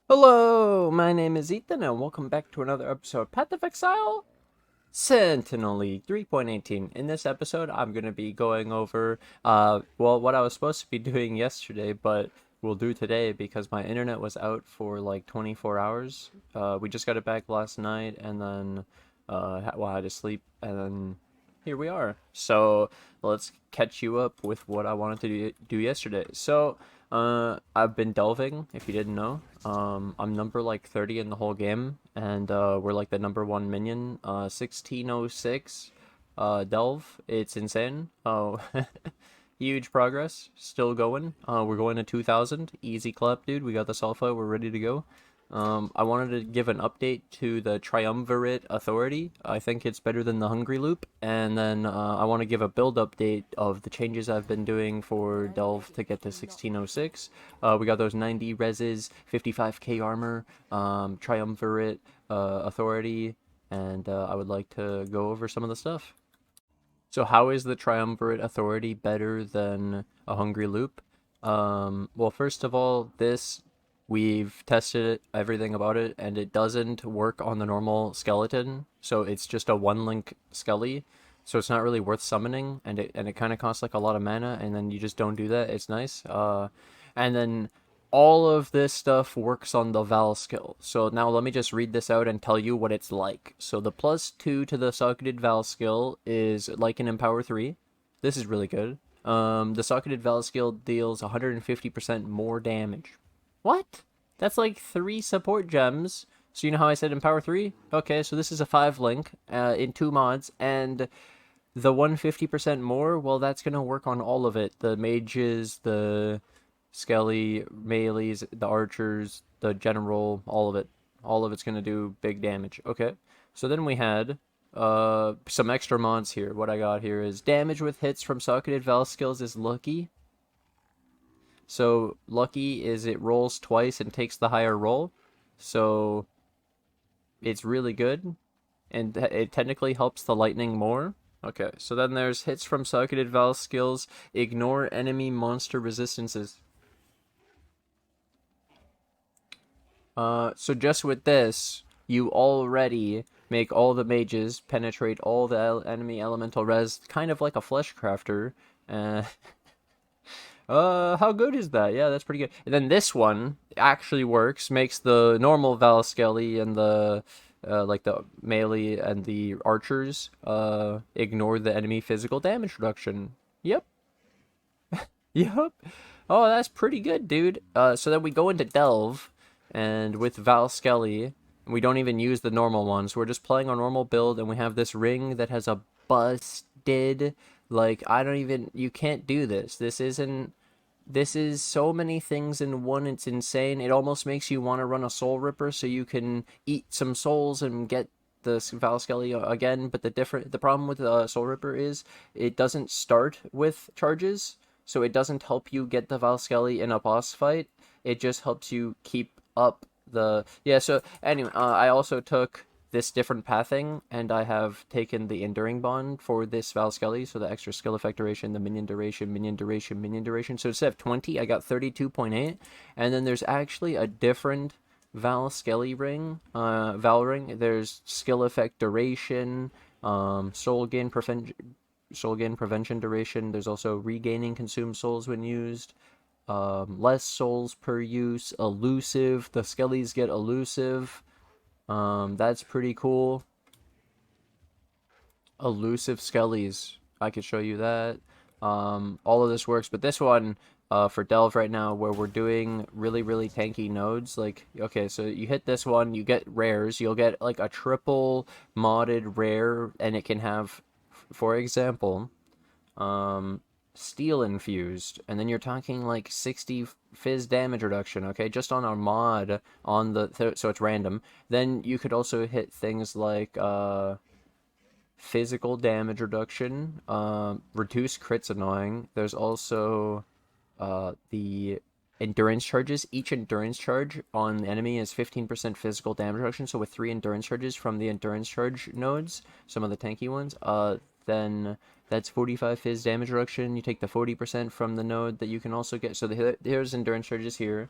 Hello, my name is Ethan, and welcome back to another episode of Path of Exile Sentinel League 3.18. In this episode, I'm going to be going over, what I was supposed to be doing yesterday, but will do today because my internet was out for like 24 hours. We just got it back last night, and then, I had to sleep, and then here we are. So let's catch you up with what I wanted to do yesterday. So, I've been delving, if you didn't know. I'm number like 30 in the whole game, and we're like the number one minion. 1606 delve. It's insane. Oh, huge progress. Still going. We're going to 2000. Easy clap, dude. We got the alpha. We're ready to go. I wanted to give an update to the Triumvirate Authority. I think it's better than the Hungry Loop. And then I want to give a build update of the changes I've been doing for Delve to get to 1606. We got those 90 reses, 55k armor, Triumvirate Authority, and I would like to go over some of the stuff. So how is the Triumvirate Authority better than a Hungry Loop? Well, first of all, we've tested it, everything about it, and it doesn't work on the normal skeleton. So it's just a one-link skelly. So it's not really worth summoning, and it kind of costs like a lot of mana, and then you just don't do that. It's nice. And then all of this stuff works on the Val skill. So now let me just read this out and tell you what it's like. So the +2 to the socketed Val skill is like an Empower 3. This is really good. The socketed Val skill deals 150% more damage. What? That's like 3 support gems. So you know how I said Empower 3? Okay, so this is a 5 link in 2 mods, and the 150% more, well, that's going to work on all of it. The mages, the Skelly, melees, the archers, the general, all of it. All of it's going to do big damage. Okay. So then we had some extra mods here. What I got here is damage with hits from socketed Val skills is lucky. So lucky is it rolls twice and takes the higher roll. So it's really good. And it technically helps the lightning more. Okay, so then there's hits from socketed Val skills. Ignore enemy monster resistances. So just with this, you already make all the mages penetrate all the enemy elemental res, kind of like a flesh crafter. Uh, how good is that? Yeah, that's pretty good. And then this one actually works, makes the normal Val Skelly and the like the melee and the archers ignore the enemy physical damage reduction. Yep. Yep. Oh, that's pretty good, dude. So then we go into Delve, and with Val Skelly, we don't even use the normal ones. We're just playing our normal build, and we have this ring that has a busted, like, I don't even, you can't do this. This is so many things in one, it's insane. It almost makes you want to run a Soul Ripper so you can eat some souls and get the Val Skelly again, but the problem with the Soul Ripper is it doesn't start with charges, so it doesn't help you get the Val Skelly in a boss fight. It just helps you keep up so anyway, I also took this different pathing, and I have taken the Enduring Bond for this Val Skelly, so the extra skill effect duration, the minion duration, minion duration, minion duration. So instead of 20, I got 32.8, and then there's actually a different Val Skelly ring, Val ring. There's skill effect duration, soul gain prevention duration. There's also regaining consumed souls when used. Less souls per use, elusive. The Skellies get elusive. That's pretty cool. Elusive Skellies. I could show you that. All of this works, but this one, for Delve right now, where we're doing really, really tanky nodes, like, okay, so you hit this one, you get rares, you'll get like a triple modded rare, and it can have, for example, steel infused, and then you're talking like 60 fizz damage reduction, okay, just on our mod on so it's random. Then you could also hit things like physical damage reduction, reduce crits annoying. There's also the endurance charges. Each endurance charge on the enemy is 15% physical damage reduction, so with 3 endurance charges from the endurance charge nodes, some of the tanky ones, then that's 45 fizz damage reduction. You take the 40% from the node that you can also get. So here's endurance charges here.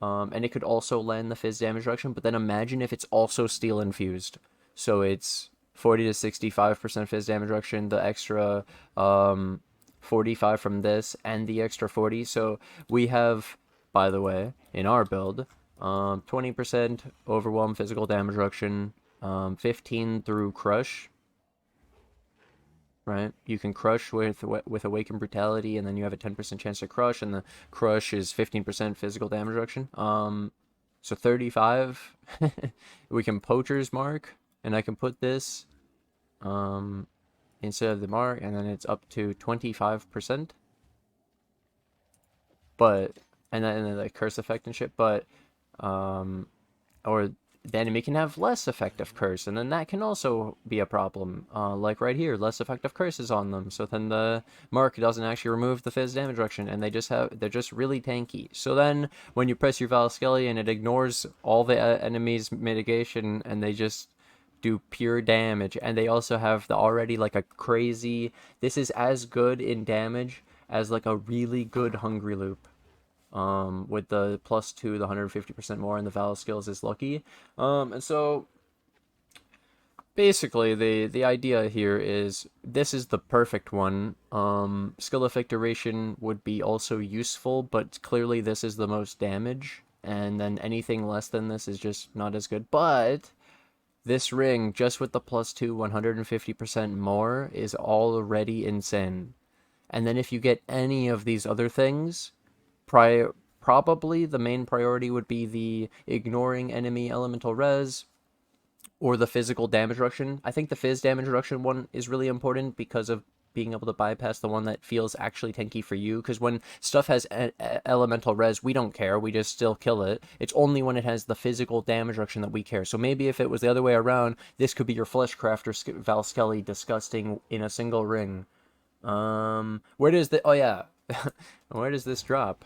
And it could also land the Fizz damage reduction, but then imagine if it's also steel infused. So it's 40 to 65% Fizz damage reduction, the extra 45 from this, and the extra 40. So we have, by the way, in our build, 20% overwhelm physical damage reduction, 15 through crush, right? You can crush with Awakened Brutality, and then you have a 10% chance to crush, and the crush is 15% physical damage reduction. So 35. We can Poacher's Mark, and I can put this instead of the mark, and then it's up to 25%. But and then the curse effect and shit, but or the enemy can have less effective curse, and then that can also be a problem. Like right here, less effective curses on them, so then the mark doesn't actually remove the Fizz damage reduction, and they're just really tanky. So then when you press your Valskellion, it ignores all the enemy's mitigation, and they just do pure damage. And they also have the already like a crazy. This is as good in damage as like a really good Hungry Loop. With the +2, the 150% more, and the Val skills is lucky. And so basically the idea here is this is the perfect one. Skill effect duration would be also useful, but clearly this is the most damage, and then anything less than this is just not as good. But this ring, just with the +2, 150% more, is already insane. And then if you get any of these other things, probably the main priority would be the ignoring enemy elemental res or the physical damage reduction. I think the Fizz damage reduction one is really important because of being able to bypass the one that feels actually tanky for you, because when stuff has elemental res, we don't care, we just still kill it. It's only when it has the physical damage reduction that we care. So maybe if it was the other way around, this could be your Fleshcrafter Valskelly disgusting in a single ring. Where does the... Oh, yeah. Where does this drop?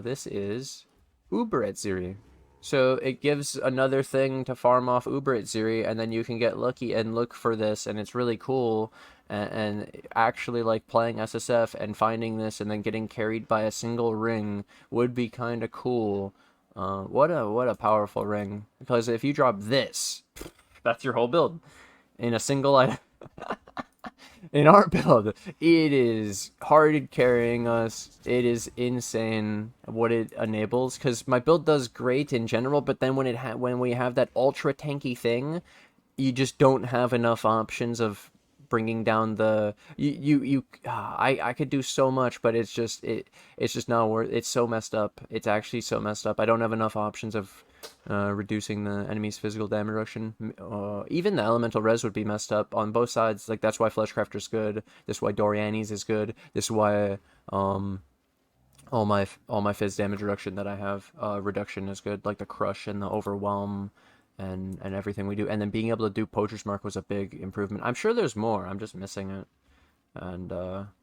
This is Uber at Ziri. So it gives another thing to farm off Uber at Ziri, and then you can get lucky and look for this, and it's really cool. And actually, like, playing SSF and finding this and then getting carried by a single ring would be kind of cool. What a powerful ring. Because if you drop this, that's your whole build in a single item. In our build, it is hard carrying us. It is insane what it enables, because my build does great in general, but then when we have that ultra tanky thing, you just don't have enough options of bringing down the I could do so much, but it's just not worth. It's so messed up. It's actually so messed up. I don't have enough options of reducing the enemy's physical damage reduction. Even the elemental res would be messed up on both sides. Like, that's why Fleshcrafter's good. This is why Doriani's is good. This is why all my Fizz damage reduction that I have reduction is good. Like the crush and the overwhelm and everything we do. And then being able to do Poacher's Mark was a big improvement. I'm sure there's more. I'm just missing it. And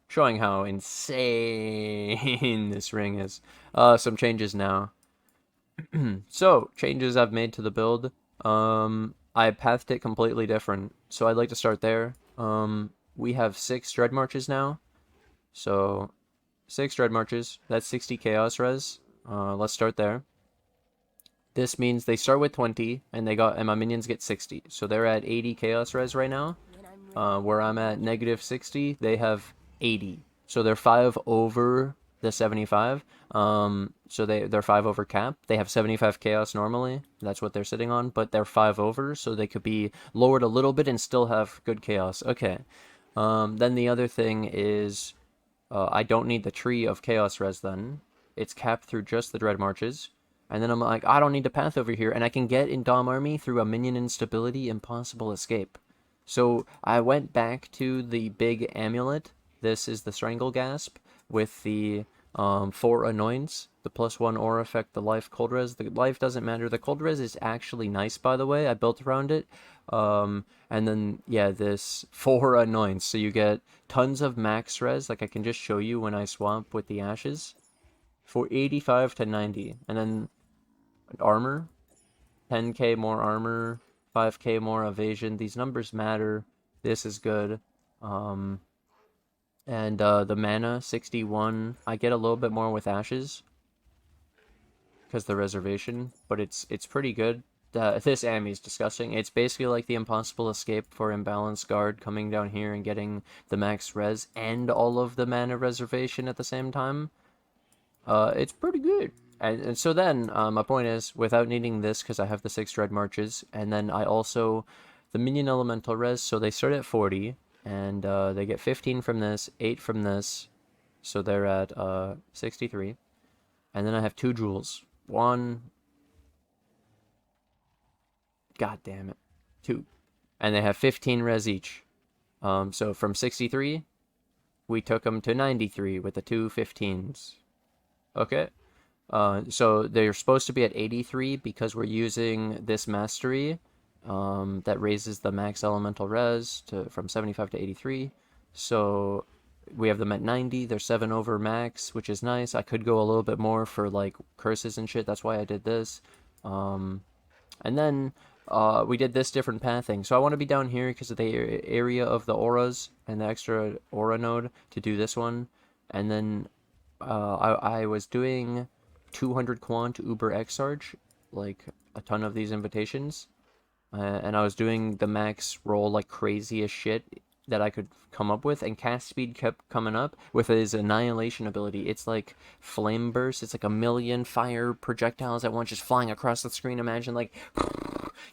showing how insane this ring is. Some changes now. So, changes I've made to the build. I pathed it completely different. So I'd like to start there. We have 6 Dread Marches now. So, 6 Dread Marches. That's 60 Chaos Res. Let's start there. This means they start with 20, and my minions get 60. So they're at 80 Chaos Res right now. Where I'm at -60, they have 80. So they're 5 over the 75. So they're 5 over cap. They have 75 Chaos normally. That's what they're sitting on, but they're 5 over, so they could be lowered a little bit and still have good Chaos. Okay. Then the other thing is, I don't need the tree of Chaos Res then. It's capped through just the Dread Marches. And then I'm like, I don't need to path over here, and I can get in Dom Army through a minion instability impossible escape. So I went back to the big amulet. This is the Strangle Gasp with the 4 Annoyance, the +1 aura effect, the life cold res. The life doesn't matter. The cold res is actually nice, by the way. I built around it. And then, yeah, this 4 Annoyance. So you get tons of max res. Like, I can just show you when I swap with the ashes. For 85 to 90. And then armor. 10k more armor. 5k more evasion. These numbers matter. This is good. And the mana, 61. I get a little bit more with ashes. because the reservation, but it's pretty good. This Ami is disgusting. It's basically like the impossible escape for imbalanced guard coming down here and getting the max res and all of the mana reservation at the same time. It's pretty good. And so then, my point is, without needing this, because I have the 6 Dread Marches, and then I also, the Minion Elemental res, so they start at 40, and they get 15 from this, 8 from this, so they're at 63. And then I have 2 Jewels. One, god damn it, 2. And they have 15 res each. So from 63, we took them to 93 with the 2 15s. Okay? So they're supposed to be at 83 because we're using this mastery that raises the max elemental res from 75 to 83. So we have them at 90. They're 7 over max, which is nice. I could go a little bit more for like curses and shit. That's why I did this. And then we did this different pathing. So I want to be down here because of the area of the auras and the extra aura node to do this one. And then I was doing 200 quant Uber Exarch, like a ton of these invitations, and I was doing the max roll like crazy as shit that I could come up with, and cast speed kept coming up with his annihilation ability. It's like flame burst. It's like a million fire projectiles at once just flying across the screen. Imagine like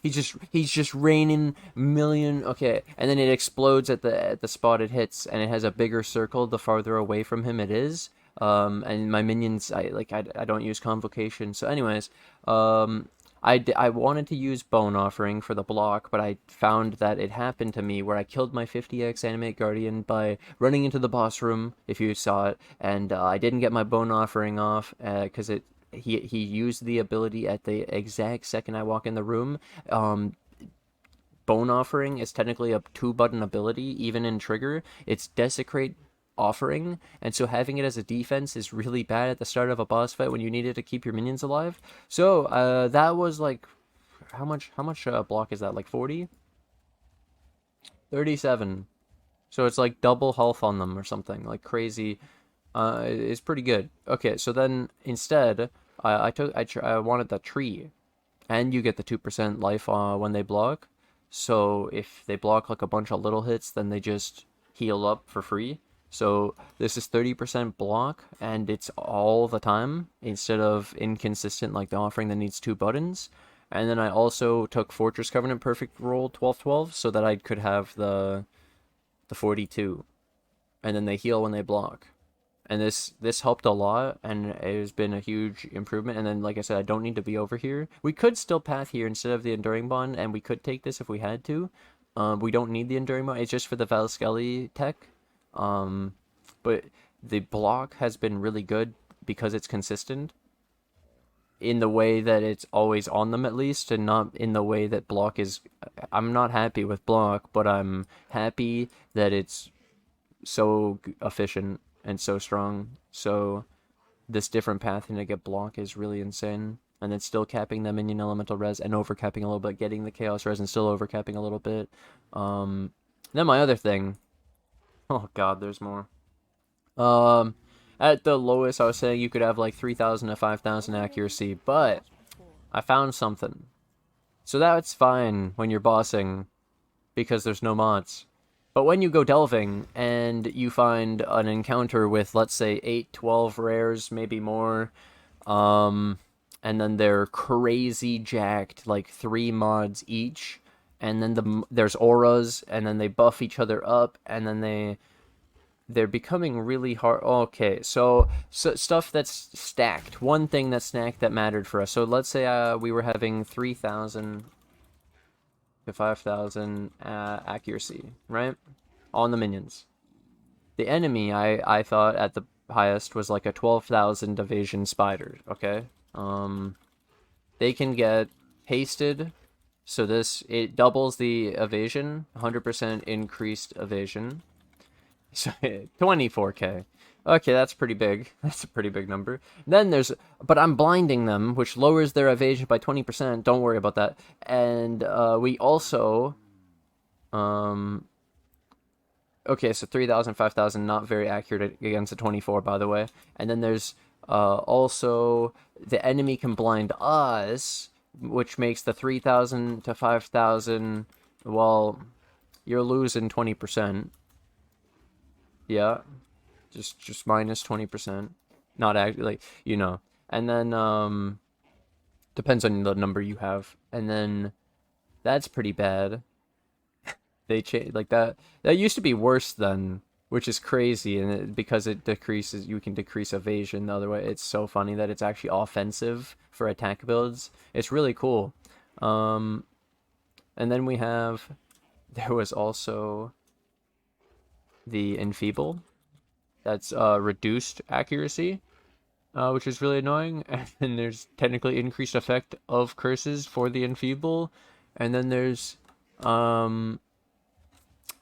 he's just raining million. Okay, and then it explodes at the spot it hits, and it has a bigger circle the farther away from him it is. And my minions, I don't use Convocation. So anyways, I wanted to use Bone Offering for the block, but I found that it happened to me where I killed my 50x Animate Guardian by running into the boss room, if you saw it, and I didn't get my Bone Offering off, because he used the ability at the exact second I walk in the room. Bone Offering is technically a 2-button ability, even in Trigger. It's Desecrate Offering, and so having it as a defense is really bad at the start of a boss fight when you need it to keep your minions alive. So that was like, how much block is that, like 40? 37. So it's like double health on them or something, like crazy. It's pretty good. Okay, so then instead I wanted the tree, and you get the 2% life when they block. So if they block like a bunch of little hits, then they just heal up for free. So this is 30% block, and it's all the time, instead of inconsistent like the offering that needs 2 buttons. And then I also took Fortress Covenant Perfect Roll 12/12 so that I could have the 42. And then they heal when they block. And this helped a lot, and it has been a huge improvement. And then, like I said, I don't need to be over here. We could still path here instead of the Enduring Bond, and we could take this if we had to. We don't need the Enduring Bond. It's just for the Valskelly tech. But the block has been really good because it's consistent in the way that it's always on them, at least, and not in the way that block is. I'm not happy with block, but I'm happy that it's so efficient and so strong. So this different pathing to get block is really insane. And then still capping the minion elemental res and overcapping a little bit, getting the chaos res and still overcapping a little bit. Then my other thing. Oh god, there's more. At the lowest, I was saying you could have like 3,000 to 5,000 accuracy, but I found something. So that's fine when you're bossing, because there's no mods. But when you go delving, and you find an encounter with, let's say, 8, 12 rares, maybe more, and then they're crazy jacked, like 3 mods each, and then there's auras, and then they buff each other up, and then they're becoming really hard. Okay, so stuff that's stacked. One thing that's stacked that mattered for us. So let's say we were having 3,000 to 5,000 accuracy, right? On the minions. The enemy, I thought at the highest was like a 12,000 evasion spider, okay? They can get hasted. So it doubles the evasion, 100% increased evasion. So 24k. Okay, that's pretty big. That's a pretty big number. Then but I'm blinding them, which lowers their evasion by 20%. Don't worry about that. And we also, okay, so 3,000, 5,000, not very accurate against a 24, by the way. And then there's Also, the enemy can blind us, which makes the 3,000 to 5,000, well, you're losing 20%. Yeah, just minus 20%. Not actually, And then, depends on the number you have. And then, that's pretty bad. They change like that. That used to be worse than, which is crazy, and because it decreases, you can decrease evasion. The other way, it's so funny that it's actually offensive for attack builds. It's really cool. And then there was also the enfeeble. That's reduced accuracy, which is really annoying. And then there's technically increased effect of curses for the enfeeble, and then there's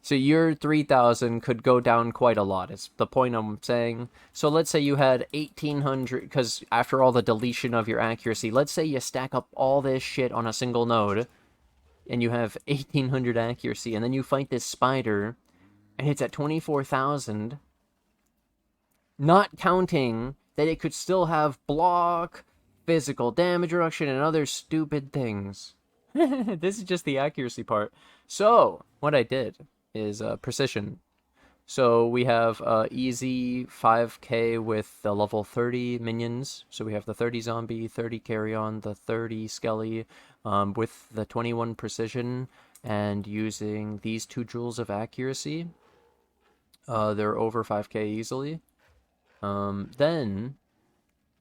so your 3,000 could go down quite a lot, is the point I'm saying. So let's say you had 1,800, because after all the deletion of your accuracy, let's say you stack up all this shit on a single node, and you have 1,800 accuracy, and then you fight this spider, and it's at 24,000, not counting that it could still have block, physical damage reduction, and other stupid things. This is just the accuracy part. So, what I did is precision. So we have easy 5k with the level 30 minions. So we have the 30 zombie, 30 carry-on, the 30 skelly, with the 21 precision, and using these 2 joules of accuracy. They're over 5k easily. Then,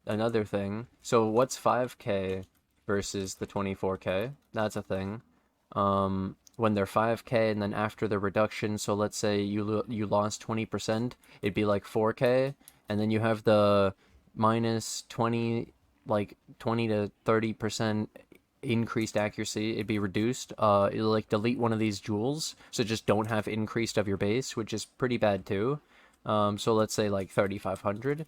another thing. So what's 5k versus the 24k? That's a thing. When they're 5k and then after the reduction, so let's say you lost 20%, it'd be like 4k, and then you have the minus 20, like 20 to 30% increased accuracy, it'd be reduced. It'll like delete one of these joules, so just don't have increased of your base, which is pretty bad too. So let's say like 3,500.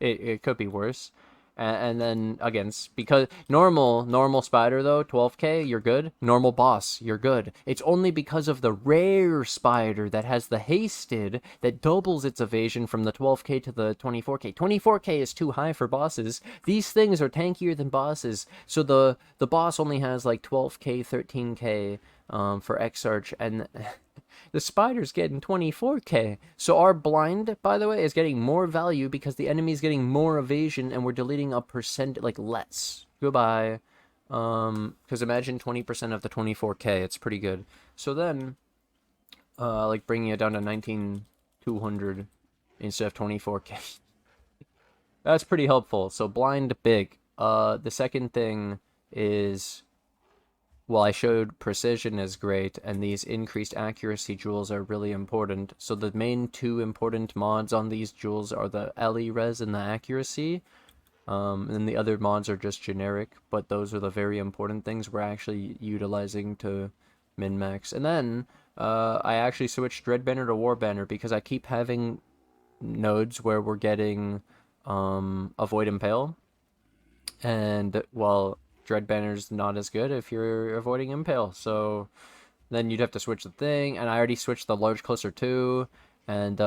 It could be worse. And then again, because normal spider though, 12k, you're good. Normal boss, you're good. It's only because of the rare spider that has the hasted that doubles its evasion from the 12k to the 24k. 24k is too high for bosses. These things are tankier than bosses. So the boss only has like 12k, 13k for Exarch, and the spider's getting 24k. So our blind, by the way, is getting more value because the enemy's getting more evasion, and we're deleting a percent, like, less. Goodbye. Because imagine 20% of the 24k. It's pretty good. So then, like, bringing it down to 19,200 instead of 24k. That's pretty helpful. So blind, big. The second thing is, well, I showed precision is great, and these increased accuracy joules are really important. So the main 2 important mods on these joules are the LE res and the accuracy. And the other mods are just generic, but those are the very important things we're actually utilizing to min-max. And then, I actually switched Dread Banner to War Banner because I keep having nodes where we're getting, Avoid Impale. And, well, Dread Banner's not as good if you're avoiding Impale, so then you'd have to switch the thing, and I already switched the Large Cluster too, and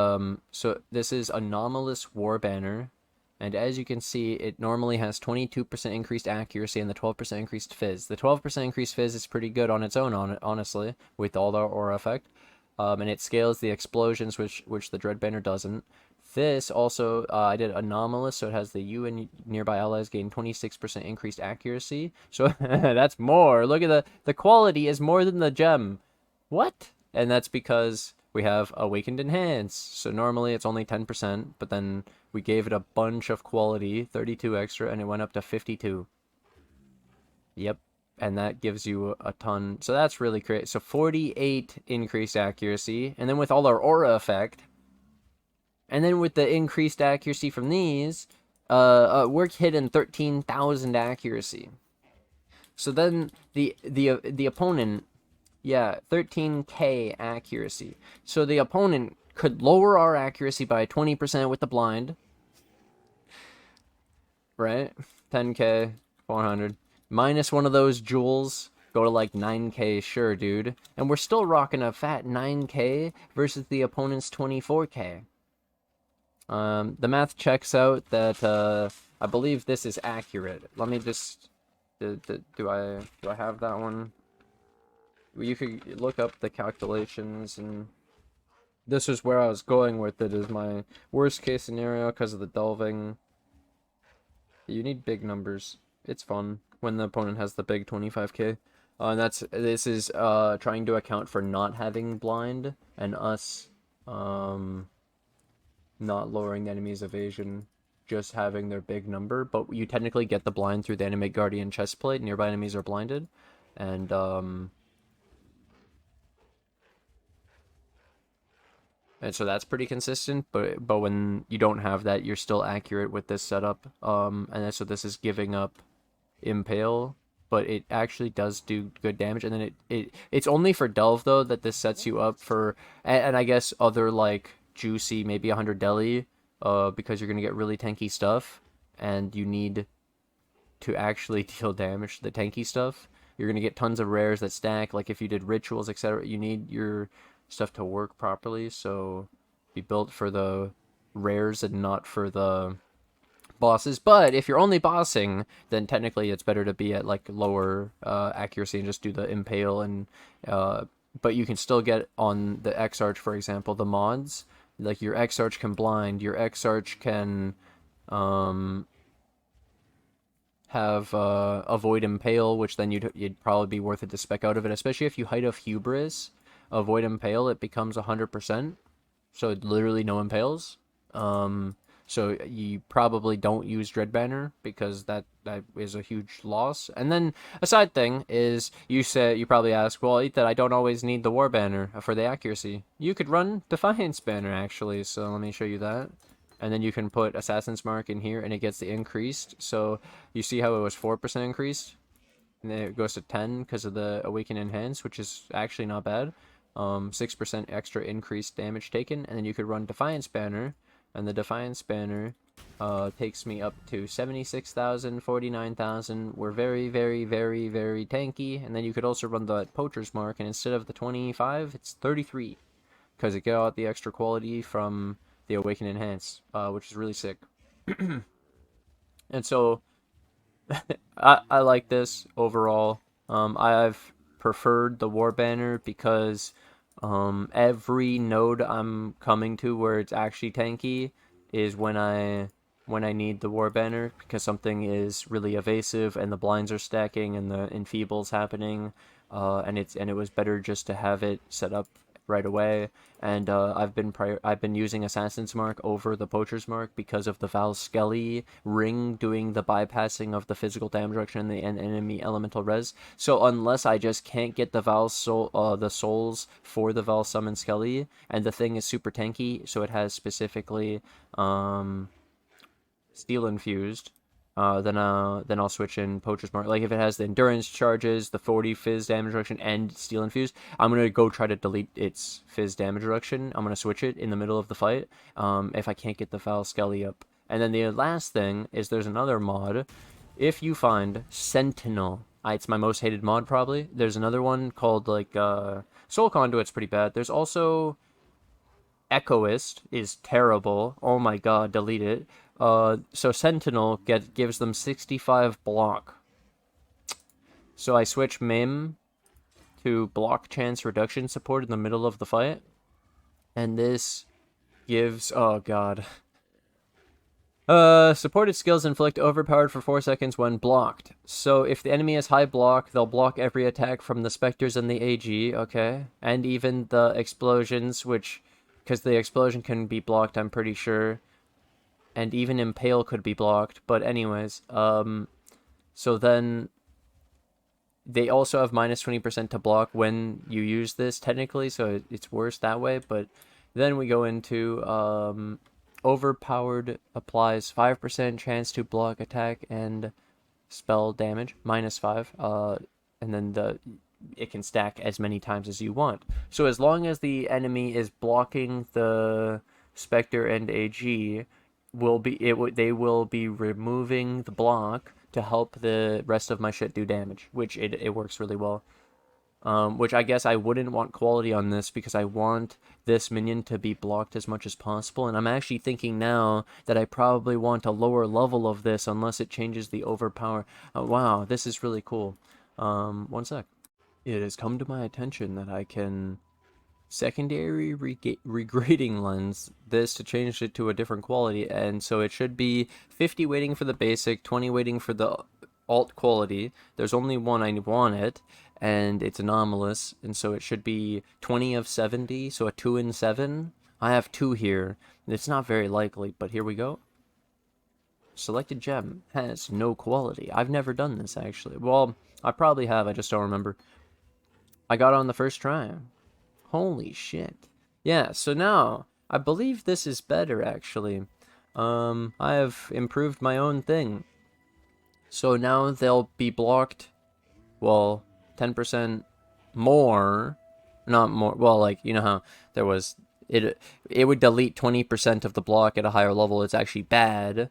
so this is Anomalous War Banner, and as you can see, it normally has 22% increased accuracy and the 12% increased fizz. The 12% increased fizz is pretty good on its own, honestly, with all the aura effect, and it scales the explosions, which the Dread Banner doesn't. This also, I did Anomalous, so it has the you and nearby allies gain 26% increased accuracy. So that's more. Look at the quality is more than the gem. What? And that's because we have Awakened Enhance. So normally it's only 10%, but then we gave it a bunch of quality, 32 extra, and it went up to 52. Yep. And that gives you a ton. So that's really great. So 48 increased accuracy. And then with all our aura effect, and then with the increased accuracy from these, we're hitting 13,000 accuracy. So then the opponent, yeah, 13k accuracy. So the opponent could lower our accuracy by 20% with the blind, right? 10k, 400. Minus one of those joules, go to like 9k, sure, dude. And we're still rocking a fat 9k versus the opponent's 24k. The math checks out that I believe this is accurate. Let me just do I have that one? You could look up the calculations, and this is where I was going with it, is my worst case scenario because of the delving. You need big numbers. It's fun when the opponent has the big 25k. And this is trying to account for not having blind and us not lowering the enemy's evasion, just having their big number. But you technically get the blind through the Animate Guardian chestplate. Nearby enemies are blinded, and so that's pretty consistent. But when you don't have that, you're still accurate with this setup. And so this is giving up Impale, but it actually does do good damage. And then it's only for Delve though that this sets you up for, and I guess other like juicy maybe 100 deli, because you're gonna get really tanky stuff, and you need to actually deal damage to the tanky stuff. You're gonna get tons of rares that stack. Like if you did rituals, etc., you need your stuff to work properly. So be built for the rares and not for the bosses. But if you're only bossing, then technically it's better to be at like lower accuracy and just do the impale. And but you can still get on the Exarch, for example, the mods. Like your Exarch can blind, your Exarch can have avoid impale, which then you'd probably be worth it to spec out of it, especially if you height of hubris. Avoid impale, it becomes 100%, so literally no impales. So you probably don't use Dread Banner because that is a huge loss. And then a side thing is you probably ask, well, Ethan, I don't always need the War Banner for the accuracy. You could run Defiance Banner actually, so let me show you that. And then you can put Assassin's Mark in here and it gets the increased. So you see how it was 4% increased? And then it goes to 10 because of the Awaken Enhance, which is actually not bad. 6% extra increased damage taken. And then you could run Defiance Banner. And the Defiance Banner takes me up to 76,000, 49,000. We're very, very, very, very tanky. And then you could also run the Poacher's Mark. And instead of the 25, it's 33. Because it got the extra quality from the Awaken Enhance, which is really sick. And so I like this overall. I've preferred the War Banner because every node I'm coming to where it's actually tanky is when I need the War Banner, because something is really evasive and the blinds are stacking and the enfeeble's happening, and it was better just to have it set up right away. And I've been using Assassin's Mark over the Poacher's Mark because of the Val Skelly ring doing the bypassing of the physical damage reduction and the enemy elemental res. So unless I just can't get the the souls for the Val summon Skelly, and the thing is super tanky, so it has specifically steel infused, then I'll switch in Poacher's Mark. Like if it has the endurance charges, the 40 fizz damage reduction, and steel infused, I'm gonna go try to delete its fizz damage reduction. I'm gonna switch it in the middle of the fight, if I can't get the Foul Skelly up. And then the last thing is there's another mod. If you find Sentinel, it's my most hated mod probably. There's another one called like Soul Conduit's pretty bad. There's also Echoist is terrible. Oh my god, delete it. So Sentinel gives them 65 block. So I switch Mim to block chance reduction support in the middle of the fight. And this gives, oh god. Supported skills inflict overpowered for 4 seconds when blocked. So if the enemy has high block, they'll block every attack from the Spectres and the AG, okay? And even the explosions, which, because the explosion can be blocked, I'm pretty sure. And even Impale could be blocked, but anyways, so then they also have minus 20% to block when you use this, technically, so it's worse that way. But then we go into overpowered applies 5% chance to block attack and spell damage, minus 5, and then it can stack as many times as you want. So as long as the enemy is blocking the Spectre and AG, they will be removing the block to help the rest of my shit do damage, which it works really well. which I guess I wouldn't want quality on this because I want this minion to be blocked as much as possible, and I'm actually thinking now that I probably want a lower level of this unless it changes the overpower. Wow, this is really cool. One sec. It has come to my attention that I can secondary regrading lens this to change it to a different quality, and so it should be 50 waiting for the basic, 20 waiting for the alt quality. There's only one I want it, and it's anomalous, and so it should be 20 of 70, so a 2 in 7. I have 2 here. It's not very likely, but here we go. Selected gem has no quality. I've never done this, actually. Well, I probably have, I just don't remember. I got it on the first try. Holy shit. Yeah, so now, I believe this is better, actually. I have improved my own thing. So now they'll be blocked, well, 10% more. Not more, well, like, you know how there was, it would delete 20% of the block at a higher level. It's actually bad.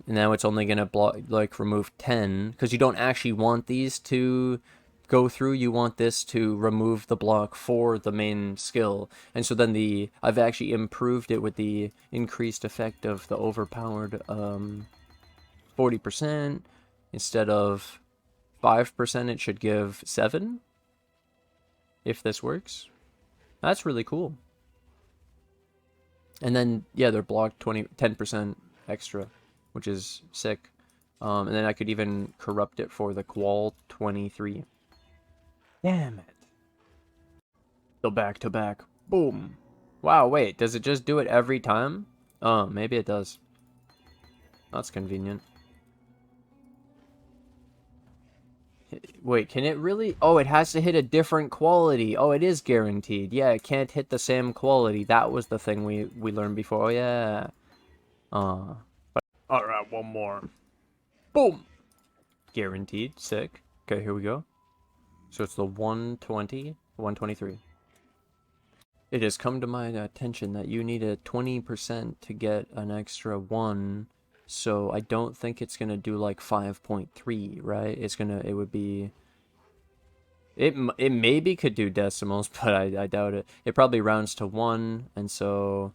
And now it's only going to block, like, remove 10. Because you don't actually want these to go through, you want this to remove the block for the main skill. And so then I've actually improved it with the increased effect of the overpowered 40%. Instead of 5%, it should give 7. If this works. That's really cool. And then, yeah, they're blocked 10% extra, which is sick. And then I could even corrupt it for the qual 23. Damn it. The back-to-back. Boom. Wow, wait, does it just do it every time? Oh, maybe it does. That's convenient. Wait, can it really? Oh, it has to hit a different quality. Oh, it is guaranteed. Yeah, it can't hit the same quality. That was the thing we learned before. Oh, yeah. Alright, one more. Boom! Guaranteed. Sick. Okay, here we go. So it's the 120, 123. It has come to my attention that you need a 20% to get an extra 1. So I don't think it's gonna do like 5.3, right? It would be... It maybe could do decimals, but I doubt it. It probably rounds to 1, and so...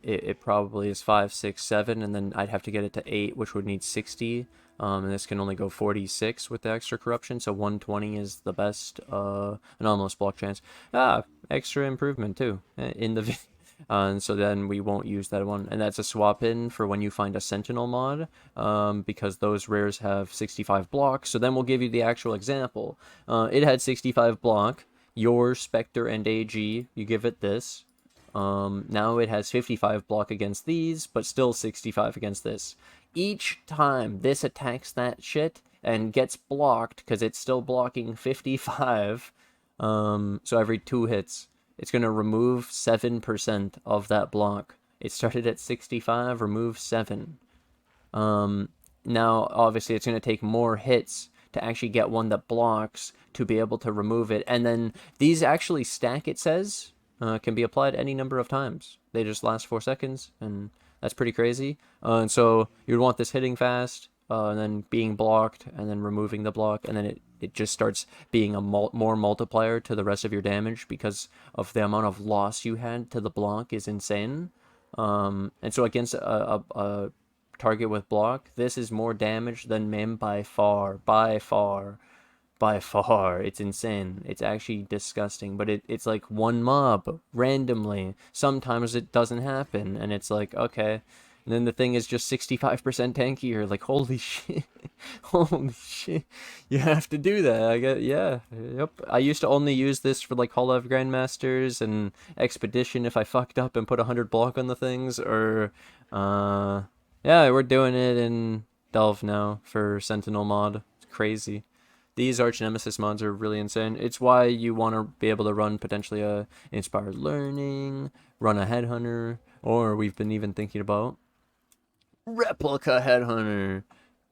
It probably is 5, 6, 7, and then I'd have to get it to 8, which would need 60. And this can only go 46 with the extra corruption, so 120 is the best anomalous block chance. Extra improvement too in the and so then we won't use that one, and that's a swap in for when you find a Sentinel mod, because those rares have 65 block. So then we'll give you the actual example. It had 65 block. Your Spectre and AG, you give it this. Now it has 55 block against these, but still 65 against this. Each time this attacks that shit and gets blocked, because it's still blocking 55, so every 2 hits, it's going to remove 7% of that block. It started at 65, remove 7. Now, obviously, it's going to take more hits to actually get one that blocks to be able to remove it. And then these actually stack, it says, can be applied any number of times. They just last 4 seconds, and that's pretty crazy. And so you'd want this hitting fast, and then being blocked, and then removing the block, and then it just starts being a more multiplier to the rest of your damage because of the amount of loss you had to the block is insane. And so against a target with block, this is more damage than Mim by far. It's insane. It's actually disgusting, but it's like one mob randomly. Sometimes it doesn't happen, and it's like, okay. And then the thing is just 65% tankier. Like, holy shit. Holy shit. You have to do that. I get, yeah. Yep. I used to only use this for like Hall of Grandmasters and Expedition if I fucked up and put 100 block on the things, or yeah, we're doing it in Delve now for Sentinel mod. It's crazy. These Arch Nemesis mods are really insane. It's why you want to be able to run potentially a Inspired Learning, run a Headhunter, or we've been even thinking about Replica Headhunter.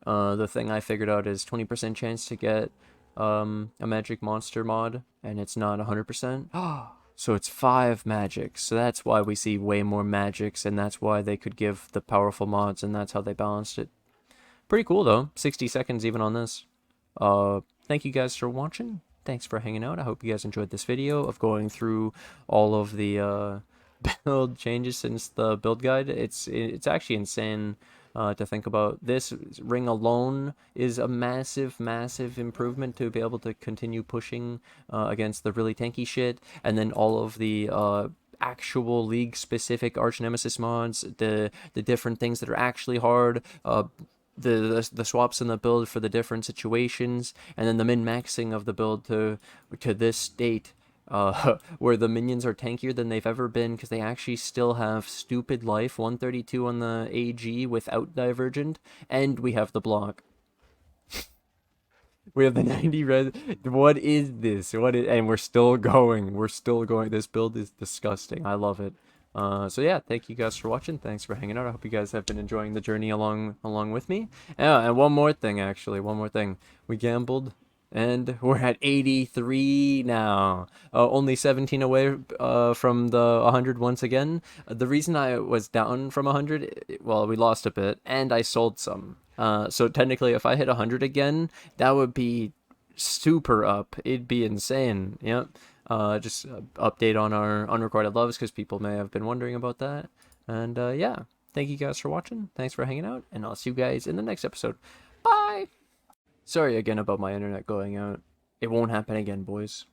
The thing I figured out is 20% chance to get a Magic Monster mod, and it's not 100%. So it's 5 magics. So that's why we see way more magics, and that's why they could give the powerful mods, and that's how they balanced it. Pretty cool though. 60 seconds even on this. Thank you guys for watching. thanks for hanging out. I hope you guys enjoyed this video of going through all of the build changes since the build guide. It's actually insane to think about. This ring alone is a massive improvement to be able to continue pushing against the really tanky shit, and then all of the actual league specific arch nemesis mods, the different things that are actually hard, the swaps in the build for the different situations, and then the min-maxing of the build to this state where the minions are tankier than they've ever been because they actually still have stupid life, 132 on the AG without Divergent, and we have the block. We have the 90 res. What is this? And we're still going. This build is disgusting. I love it. So yeah, thank you guys for watching. Thanks for hanging out. I hope you guys have been enjoying the journey along with me. And one more thing. We gambled, and we're at 83 now. Only 17 away from the 100 once again. The reason I was down from 100, well, we lost a bit, and I sold some. So technically, if I hit 100 again, that would be super up. It'd be insane. Yep. Just update on our unrecorded loves because people may have been wondering about that. And yeah, thank you guys for watching. Thanks for hanging out, and I'll see you guys in the next episode. Bye! Sorry again about my internet going out. It won't happen again, boys.